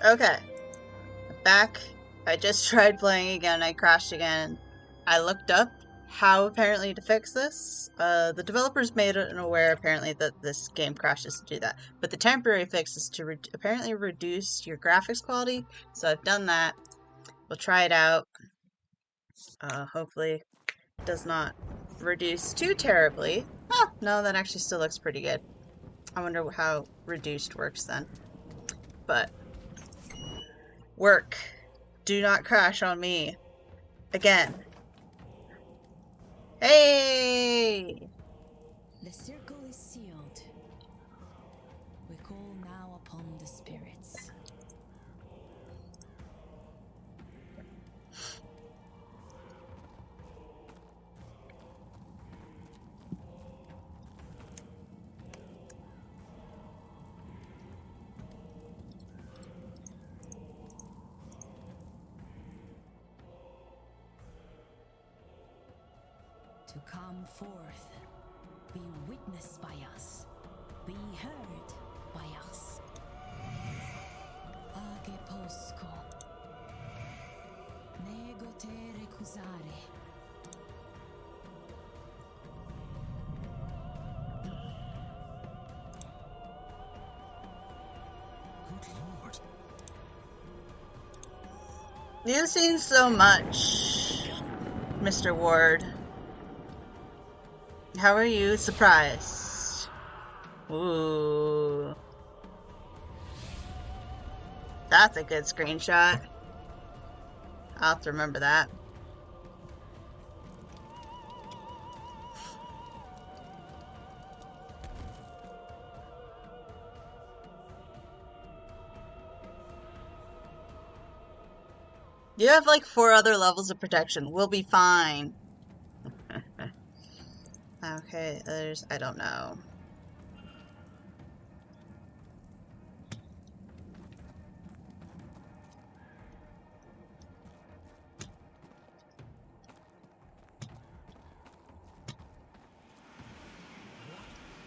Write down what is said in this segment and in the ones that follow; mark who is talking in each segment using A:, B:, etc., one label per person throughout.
A: Okay, back. I just tried playing again. I crashed again. I looked up how apparently to fix this. The developers made it aware apparently that this game crashes to do that. But the temporary fix is to apparently reduce your graphics quality. So I've done that. We'll try it out. Hopefully it does not reduce too terribly. Oh, no, that actually still looks pretty good. I wonder how reduced works then. But work. Do not crash on me. Again. Hey!
B: The circle is sealed. We call now upon the spirits. To come forth, be witnessed by us, be heard by us. Age posco, nego te recusare.
C: Good Lord.
A: You've seen so much, Mr. Ward. How are you surprised? Ooh. That's a good screenshot. I'll have to remember that. You have like 4 other levels of protection. We'll be fine. Okay, I don't know.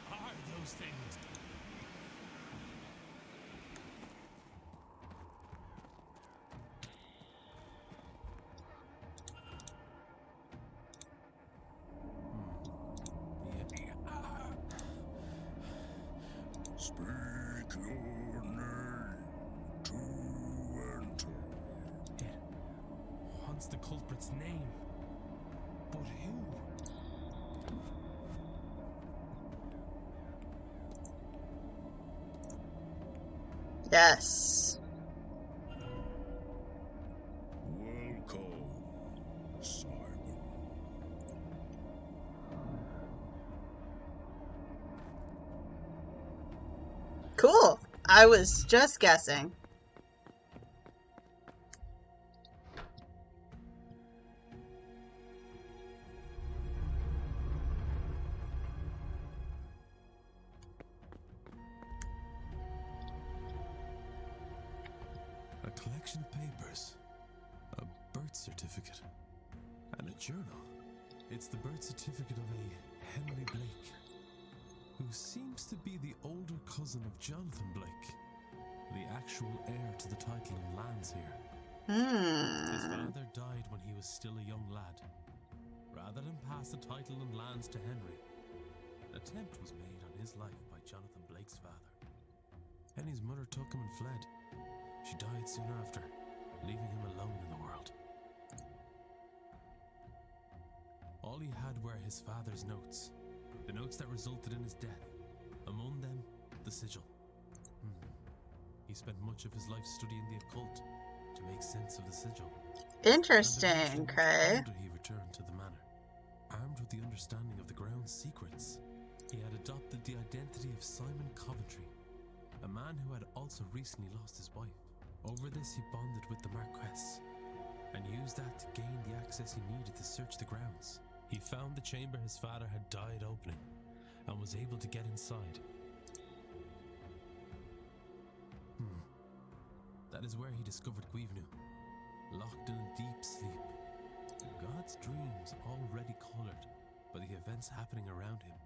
C: What are those things? Speak your name to enter. It wants the culprit's name. But who?
A: Yes.
C: Welcome, Simon.
A: Cool. I was just guessing.
C: A collection of papers, a birth certificate, and a journal. It's the birth certificate of a Henry Blake, who seems to be the older cousin of Jonathan Blake, the actual heir to the title and lands here. His father died when he was still a young lad. Rather than pass the title and lands to Henry, an attempt was made on his life by Jonathan Blake's father. Henry's mother took him and fled. She died soon after, leaving him alone in the world. All he had were his father's notes, the notes that resulted in his death. Among them, the sigil. He spent much of his life studying the occult to make sense of the sigil.
A: Interesting, okay.
C: After he returned to the manor, armed with the understanding of the ground's secrets, he had adopted the identity of Simon Coventry, a man who had also recently lost his wife. Over this, he bonded with the Marquess and used that to gain the access he needed to search the grounds. He found the chamber his father had died opening and was able to get inside. That is where he discovered Guivenu, locked in a deep sleep. God's dreams already coloured by the events happening around him.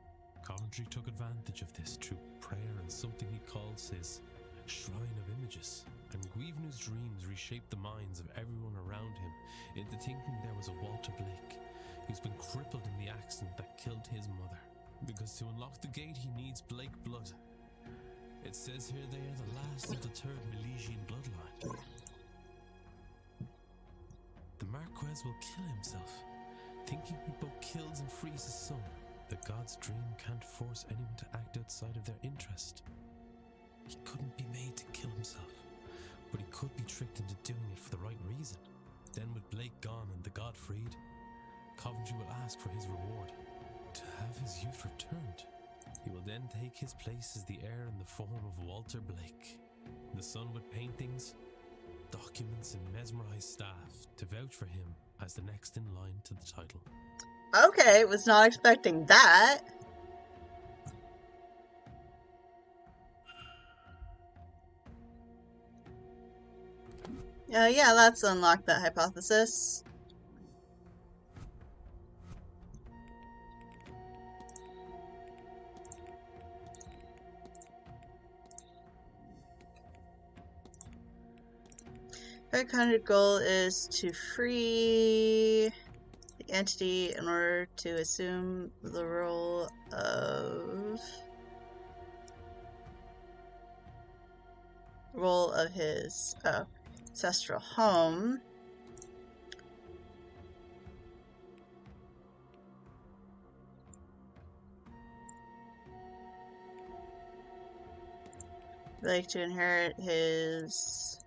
C: Coventry took advantage of this through prayer and something he calls his Shrine of Images, and Guivenu Graham's dreams reshaped the minds of everyone around him into thinking there was a Walter Blake who's been crippled in the accident that killed his mother. Because to unlock the gate, he needs Blake blood. It says here they are the last of the third Milesian bloodline. The Marquez will kill himself, thinking he both kills and frees his son. The god's dream can't force anyone to act outside of their interest. He couldn't be made to kill himself, but he could be tricked into doing it for the right reason. Then with Blake gone and the god freed, Coventry will ask for his reward, to have his youth returned. He will then take his place as the heir in the form of Walter Blake. The son with paintings, documents and mesmerized staff to vouch for him as the next in line to the title.
A: Okay, was not expecting that. Yeah, let's unlock that hypothesis. The kind of goal is to free the entity in order to assume the role of his ancestral home. Like to inherit his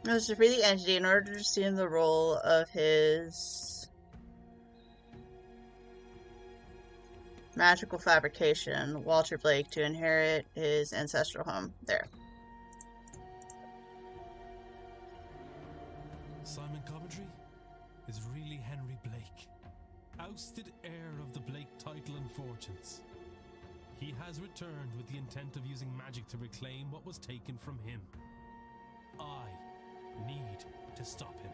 A: was to free the entity in order to assume the role of his magical fabrication, Walter Blake, to inherit his ancestral home. There.
C: Simon Coventry is really Henry Blake, ousted heir of the Blake title and fortunes. He has returned with the intent of using magic to reclaim what was taken from him. I need to stop him.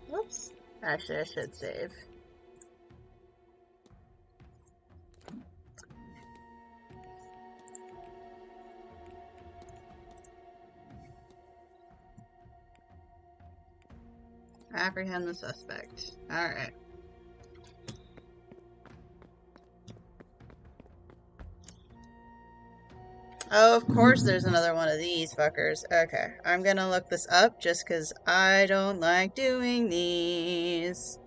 A: Whoops. Actually, I should save. Apprehend the suspect. Alright. Oh, of course there's another one of these fuckers. Okay, I'm gonna look this up just because I don't like doing these.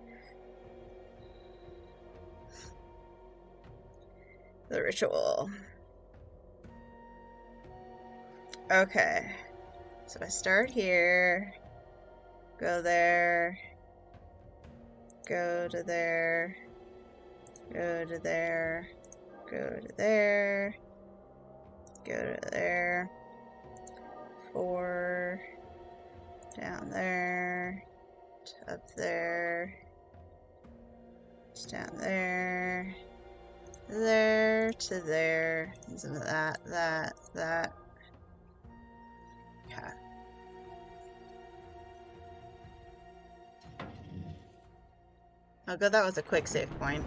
A: The ritual. Okay, so I start here, go there, go to there, go to there, go to there, go to there, 4, down there, up there, it's down there, there to there, isn't that. Okay. Oh good, that was a quick save point.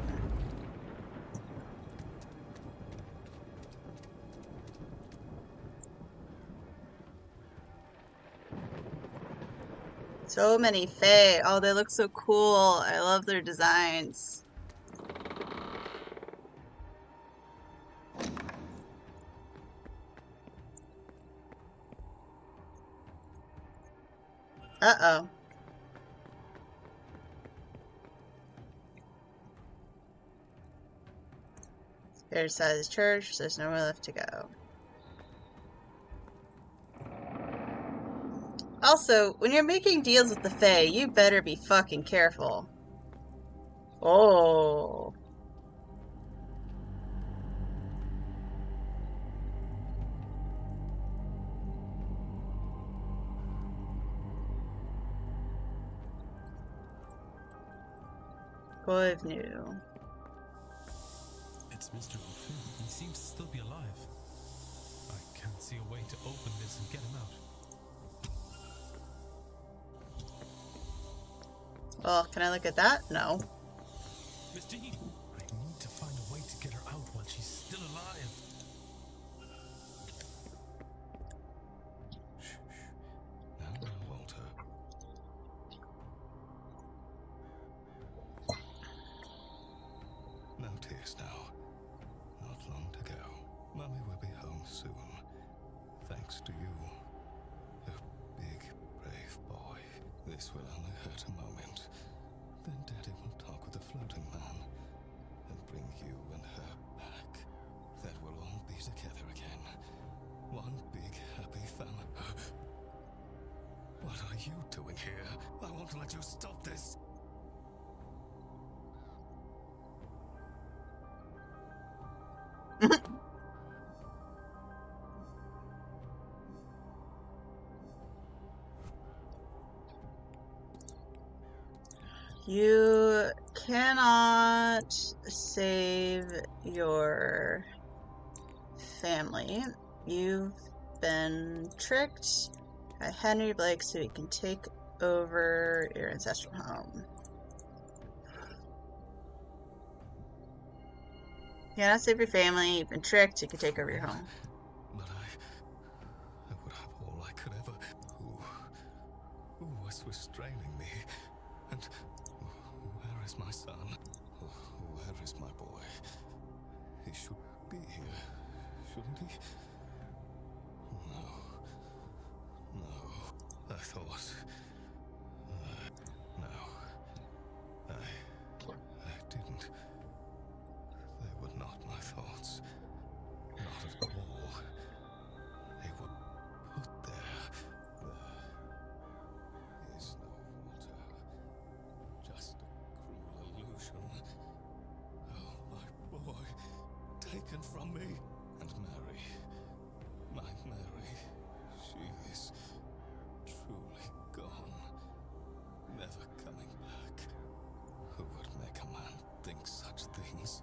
A: So many Fae. Oh, they look so cool. I love their designs. Uh-oh. Spirit side of the church. There's nowhere left to go. Also, when you're making deals with the Fae, you better be fucking careful. Oh. New.
C: It's Mr. Buffin. He seems to still be alive. I to open this and get him out.
A: Well, can I look at that? No.
C: Mr. Eaton, I need to find a way to get her out while she's still alive. Shh. Now, Walter. No tears now. Not long to go. Mummy will be home soon. Thanks to you. A big, brave boy. This will only hurt a moment. Then Daddy will talk with the floating man and bring you and her back. Then we'll all be together again. One big, happy family. What are you doing here? I won't let you stop this.
A: You cannot save your family. You've been tricked by Henry Blake so he can take over your ancestral home. You cannot save your family. You've been tricked. You can take over your home.
C: But I would have all I could ever. Who was restraining me? And where is my son? Where is my boy? He should be here, shouldn't he? No. I thought. No. I didn't. They were not my thoughts. Not at all. They were put there. There is no Walter. Just a cruel illusion. Oh, my boy. Taken from me. And Mary. My Mary. She is truly gone. Never coming back. Who would make a man think such things?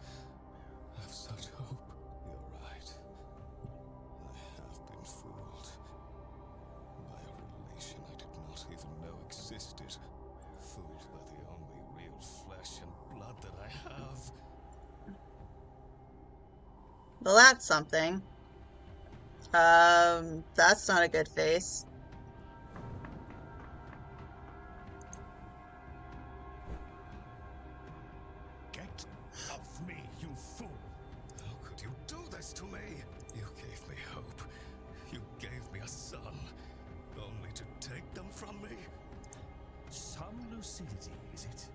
C: Have such hope? You're right. I have been fooled. By a relation I did not even know existed. Fooled by the only real flesh and blood that I have.
A: Well, that's something. That's not a good face.
C: Get off me, you fool! How could you do this to me? You gave me hope. You gave me a son. Only to take them from me?
D: Some lucidity, is it?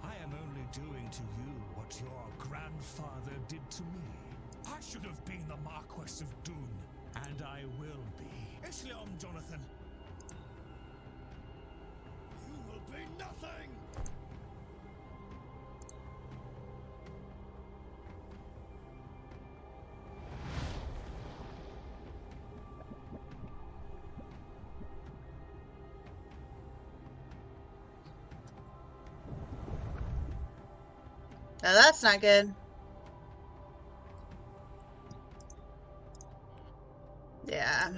D: I am only doing to you what your grandfather did to me. I should have been the Marquess of Doon, and I will be. Islam, Jonathan.
C: You will be nothing!
A: Now that's not good. Yeah.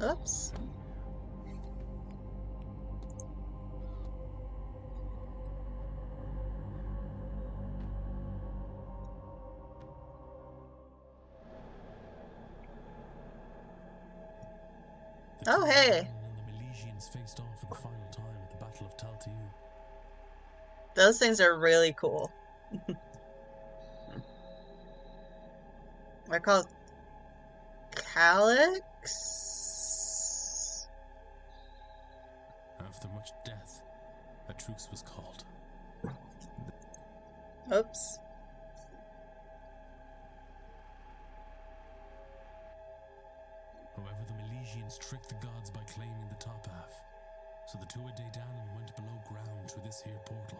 A: Oops. Oh, hey.
E: And the Milesians faced off for the final time at the Battle of Tal'Tiu.
A: Those things are really cool. They're called Calyx?
E: After much death, a truce was called.
A: Oops.
E: However, the Milesians tricked the gods by claiming the top half. So the Tuatha Dé Danann went below ground through this here portal.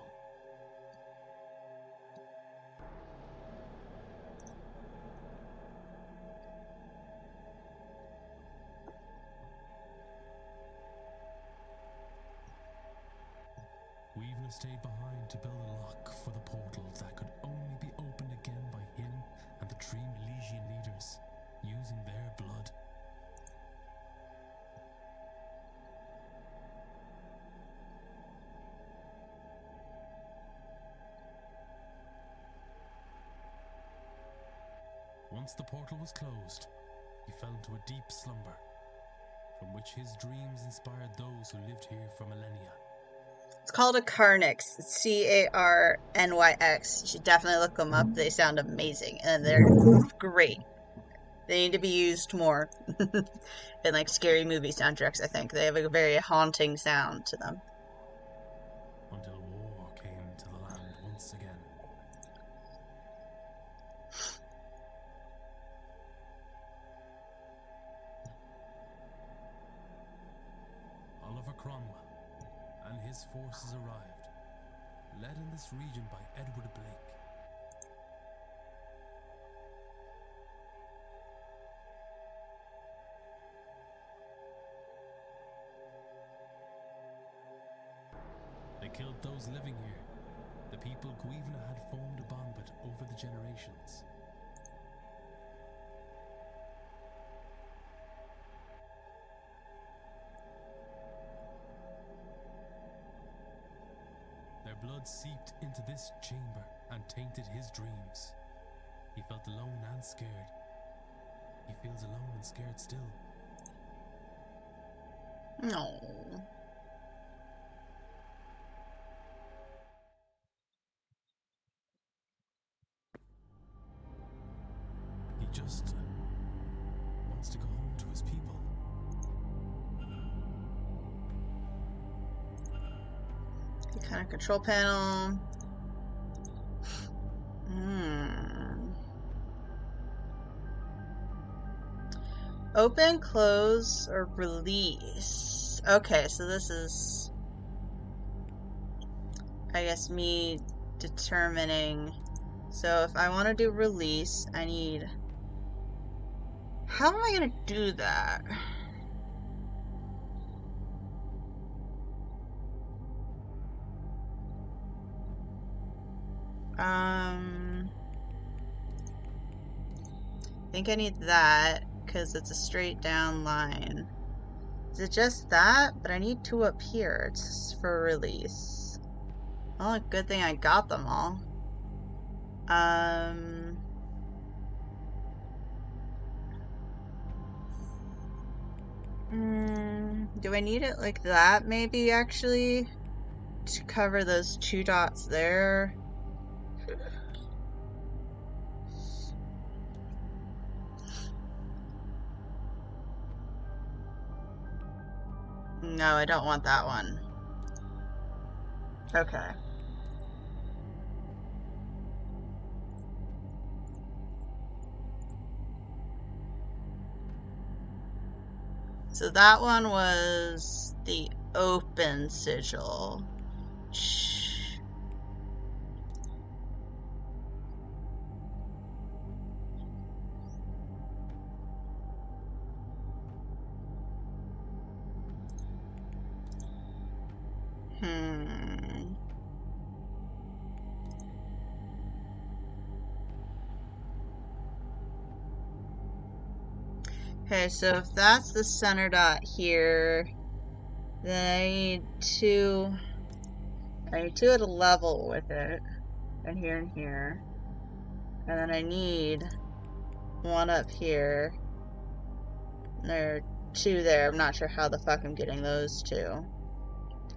E: We even stayed behind to build a lock for the portal that could only be opened again by him Once the portal was closed, he fell into a deep slumber, from which his dreams inspired those who lived here for millennia.
A: It's called a Carnyx. It's Carnyx. You should definitely look them up. They sound amazing, and they're great. They need to be used more in like scary movie soundtracks. I think they have a very haunting sound to them.
E: Until war came to the land once again. Oliver Cromwell and his forces arrived, led in this region by Edward Blake. They killed those living here, the people Guivna had formed a bond with over the generations. Their blood seeped into this chamber and tainted his dreams. He felt alone and scared. He feels alone and scared still.
A: No.
E: He just wants to go home to his people.
A: The kind of control panel. Open, close, or release. Okay, so this is, I guess, me determining. So if I want to do release, I need... How am I going to do that? I think I need that because it's a straight down line. Is it just that? But I need two up here. It's for release. Well, good thing I got them all. Do I need it like that maybe actually to cover those two dots there? No, I don't want that one. Okay. So that one was the open sigil. Okay, so if that's the center dot here, then I need two at a level with it, and here and here. And then I need one up here. And there are two there. I'm not sure how the fuck I'm getting those two.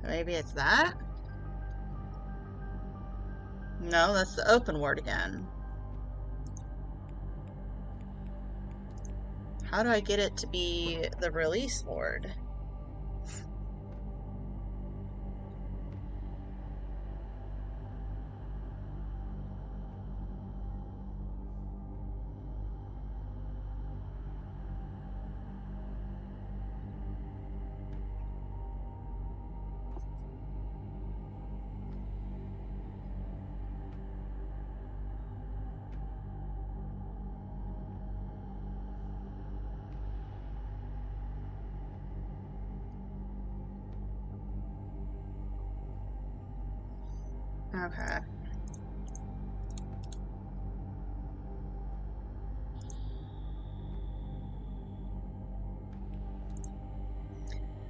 A: Maybe it's that? No, that's the open word again. How do I get it to be the release word? Okay.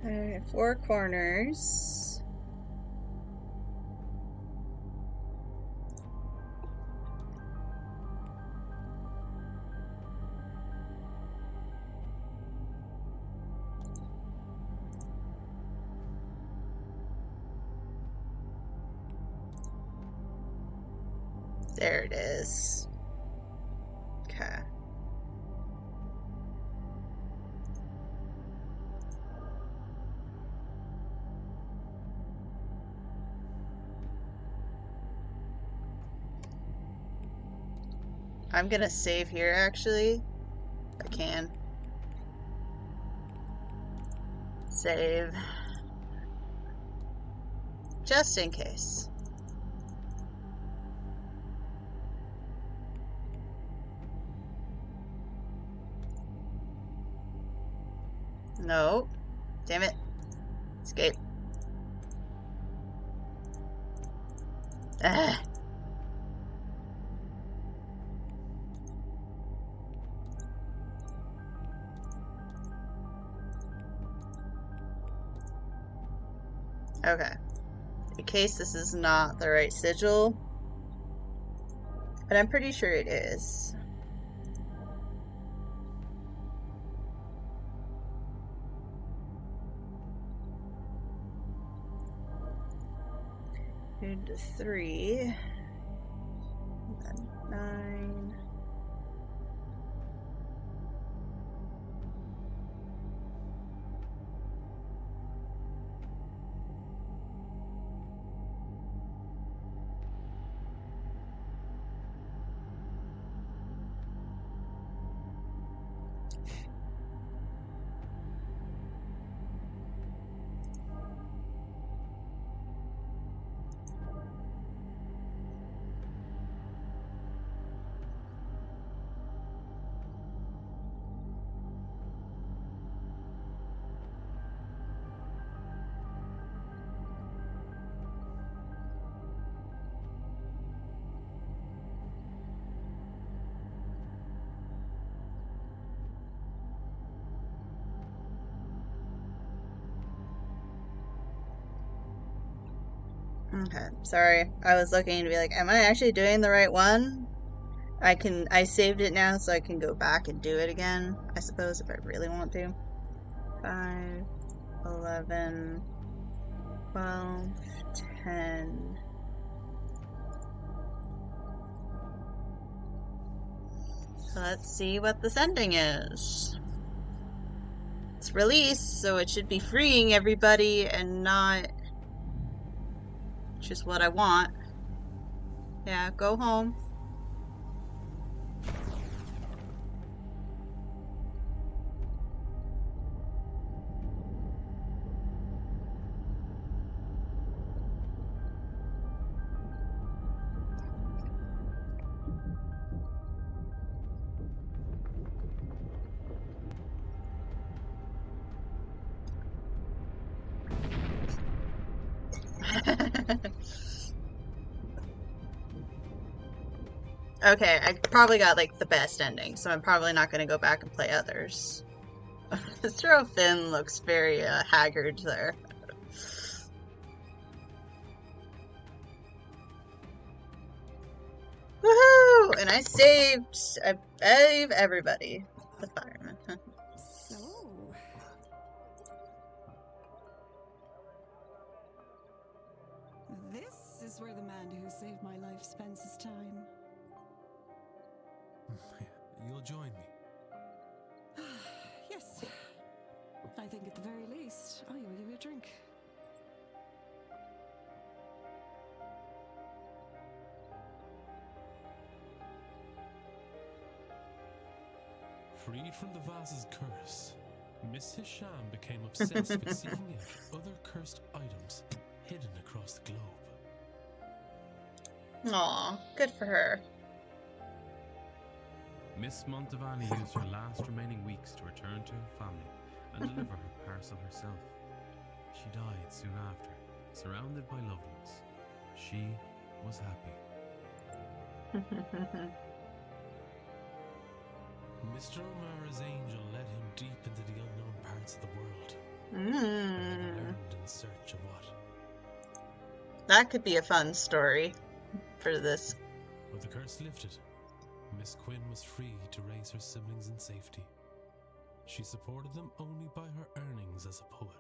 A: Alright, four corners. There it is. Okay. I'm gonna save here, actually. If I can. Save. Just in case. No. Damn it. Escape. Ah. Okay. In case this is not the right sigil. But I'm pretty sure it is. Into 3. And then 9. Okay, sorry. I was looking to be like, am I actually doing the right one? I saved it now so I can go back and do it again, I suppose, if I really want to. 5, 11, 12, 10. So let's see what this ending is. It's released, so it should be freeing everybody and not just what I want. Yeah, go home. Okay, I probably got like the best ending, so I'm probably not going to go back and play others. Throw Finn looks very haggard there. Woohoo! And I saved everybody. The fireman.
B: So, this is where the man who saved my life spends his time.
C: You'll join me.
B: Yes. I think at the very least, I owe you a drink.
C: Freed from the vase's curse, Miss Hisham became obsessed with seeking out other cursed items hidden across the globe.
A: Aw, good for her.
E: Miss Montavani used her last remaining weeks to return to her family and deliver her parcel herself. She died soon after, surrounded by loved ones. She was happy. Mr. O'Mara's angel led him deep into the unknown parts of the world. And never learned in search of what.
A: That could be a fun story for this.
C: But the curse lifted. Miss Quinn was free to raise her siblings in safety. She supported them only by her earnings as a poet.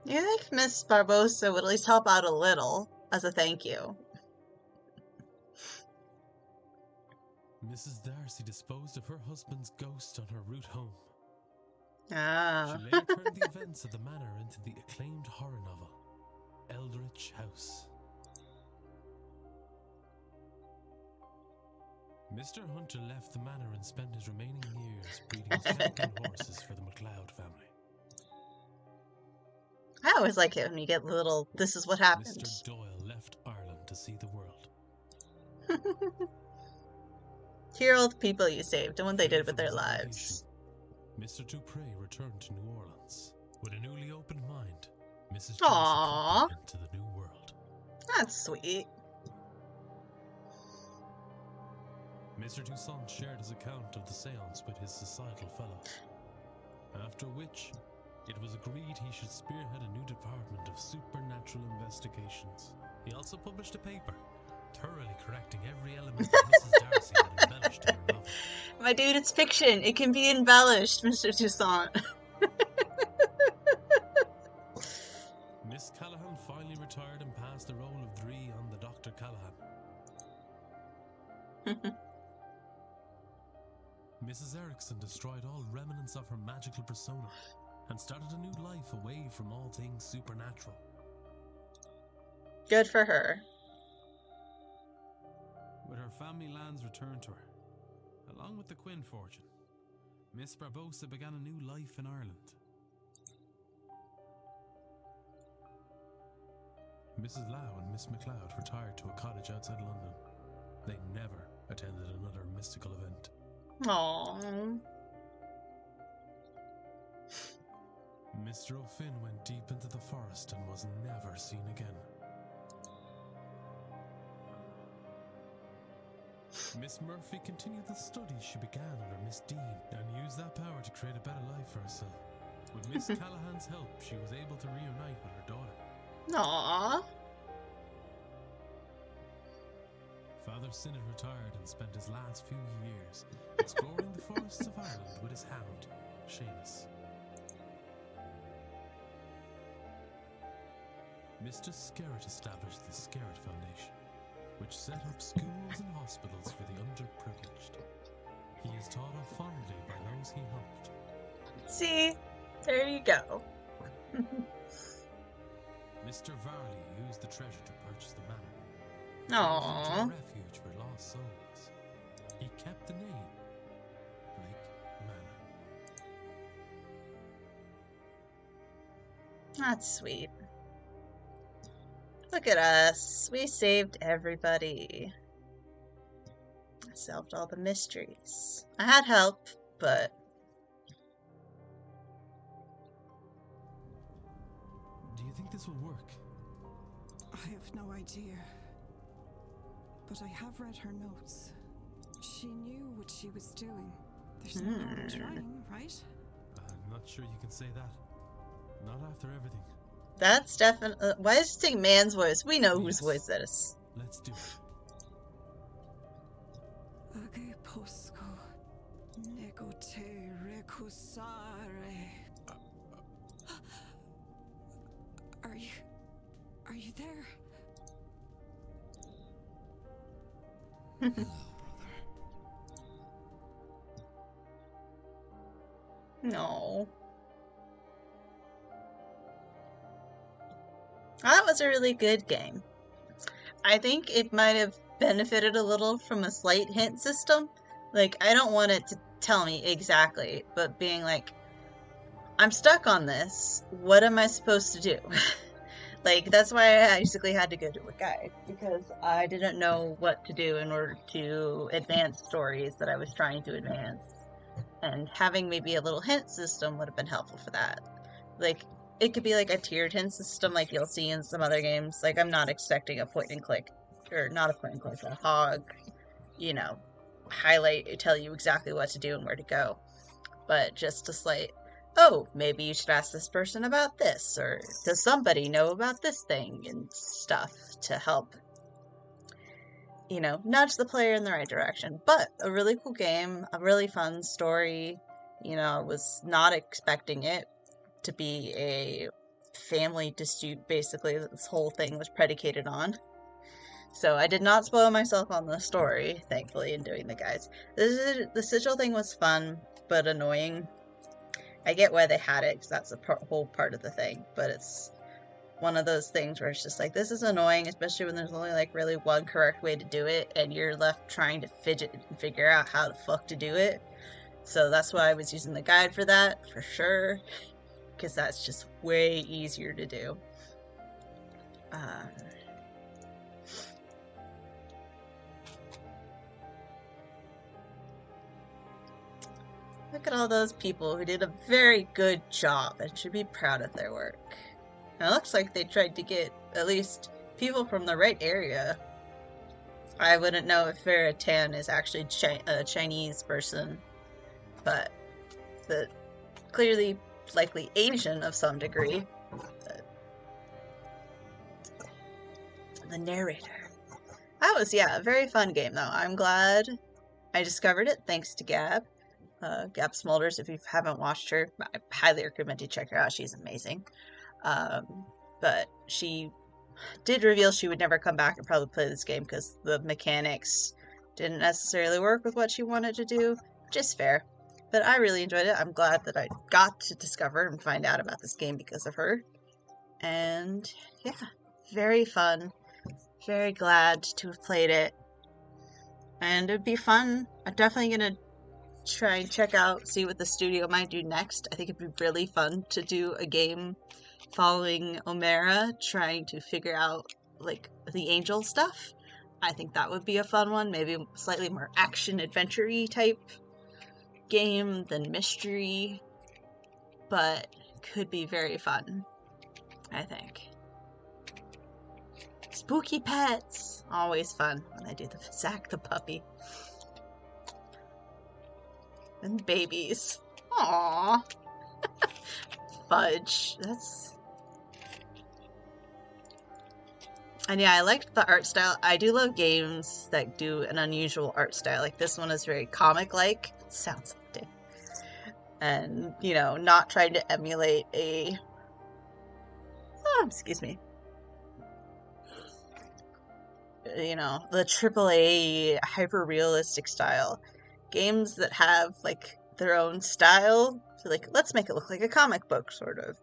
A: You think Miss Barbosa would at least help out a little as a thank you?
C: Mrs. Darcy disposed of her husband's ghost on her route home.
A: Ah.
C: She later turned the events of the manor into the acclaimed horror novel, Eldritch House. Mr. Hunter left the manor and spent his remaining years breeding champion horses for the MacLeod family.
A: I always like it when you get little, this is what happened.
C: Mr. Doyle left Ireland to see the world.
A: Hear all the people you saved and what they did with
C: From
A: their
C: his
A: lives.
C: obligation, Mr. Dupre returned to New Orleans. With a newly opened mind, Mrs.
A: Aww.
C: Jones accompanied him to the new world.
A: That's sweet.
C: Mr. Toussaint shared his account of the seance with his societal fellows, after which it was agreed he should spearhead a new department of supernatural investigations. He also published a paper, thoroughly correcting every element that Mrs. Darcy had embellished in her novel.
A: My dude, it's fiction. It can be embellished, Mr. Toussaint.
C: Miss Callahan finally retired and passed the role of Dree on the Dr. Callahan. Mrs. Erickson destroyed all remnants of her magical persona and started a new life away from all things supernatural.
A: Good for her.
E: With her family lands returned to her, along with the Quinn fortune, Miss Barbosa began a new life in Ireland.
C: Mrs. Lau and Miss MacLeod retired to a cottage outside London. They never attended another mystical event.
A: Aww.
C: Mr. O'Finn went deep into the forest and was never seen again. Miss Murphy continued the studies she began under Miss Dean and used that power to create a better life for herself. With Miss Callahan's help, she was able to reunite with her daughter.
A: Aww.
C: Father Sinnott retired and spent his last few years exploring the forests of Ireland with his hound, Seamus. Mr. Skerritt established the Skerritt Foundation, which set up schools and hospitals for the underprivileged. He is thought of fondly by those he helped.
A: See? There you go.
C: Mr. Varley used the treasure to purchase the manor.
A: Aww.
C: A refuge for lost souls. He kept the name Blake Manor.
A: That's sweet. Look at us. We saved everybody. I solved all the mysteries. I had help, but...
C: Do you think this will work?
F: I have no idea. But I have read her notes. She knew what she was doing. There's no harm in trying, right?
C: I'm not sure you can say that. Not after everything.
A: That's definitely... why is it saying man's voice? We know whose
C: Yes.
A: voice that is.
C: Let's do it.
F: Age posco nego te recusare. Are you there?
D: Hello, brother.
A: No. That was a really good game. I think it might have benefited a little from a slight hint system. Like, I don't want it to tell me exactly, but being like, I'm stuck on this. What am I supposed to do? Like, that's why I basically had to go to a guide, because I didn't know what to do in order to advance stories that I was trying to advance. And having maybe a little hint system would have been helpful for that. Like, it could be like a tiered hint system like you'll see in some other games. Like, I'm not expecting a point and click, or not a point and click, a hog, you know, highlight, tell you exactly what to do and where to go. But just a slight, oh, maybe you should ask this person about this, or does somebody know about this thing, and stuff to help, you know, nudge the player in the right direction. But a really cool game, a really fun story. You know, I was not expecting it to be a family dispute, basically, that this whole thing was predicated on. So I did not spoil myself on the story, thankfully, in doing the guides. The sigil thing was fun, but annoying. I get why they had it, because that's a whole part of the thing, but it's one of those things where it's just like, this is annoying, especially when there's only like really one correct way to do it, and you're left trying to fidget and figure out how the fuck to do it. So that's why I was using the guide for that, for sure, because that's just way easier to do. Look at all those people who did a very good job and should be proud of their work. And it looks like they tried to get at least people from the right area. I wouldn't know if Vera Tan is actually a Chinese person, but clearly likely Asian of some degree. The narrator. That was, yeah, a very fun game, though. I'm glad I discovered it thanks to Gab. Gab Smulders, if you haven't watched her, I highly recommend you check her out. She's amazing. But she did reveal she would never come back and probably play this game because the mechanics didn't necessarily work with what she wanted to do, which is fair. But I really enjoyed it. I'm glad that I got to discover and find out about this game because of her. And yeah, very fun. Very glad to have played it. And it'd be fun. I'm definitely going to try and check out, see what the studio might do next. I think it'd be really fun to do a game following Omera, trying to figure out, like, the angel stuff. I think that would be a fun one. Maybe slightly more action-adventure-y type game than mystery. But could be very fun, I think. Spooky pets! Always fun when I do the Zack the puppy. And babies. Aww. Fudge. That's... And yeah, I liked the art style. I do love games that do an unusual art style. Like this one is very comic-like. Sounds like it. And, you know, not trying to emulate a... Oh, excuse me. You know, the AAA hyper-realistic style. Games that have, like, their own style. So, like, let's make it look like a comic book, sort of.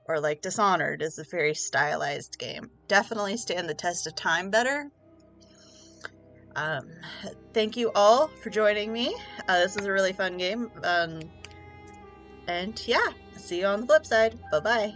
A: Or, like, Dishonored is a very stylized game. Definitely stand the test of time better. Thank you all for joining me. This was a really fun game. And yeah, see you on the flip side. Bye-bye.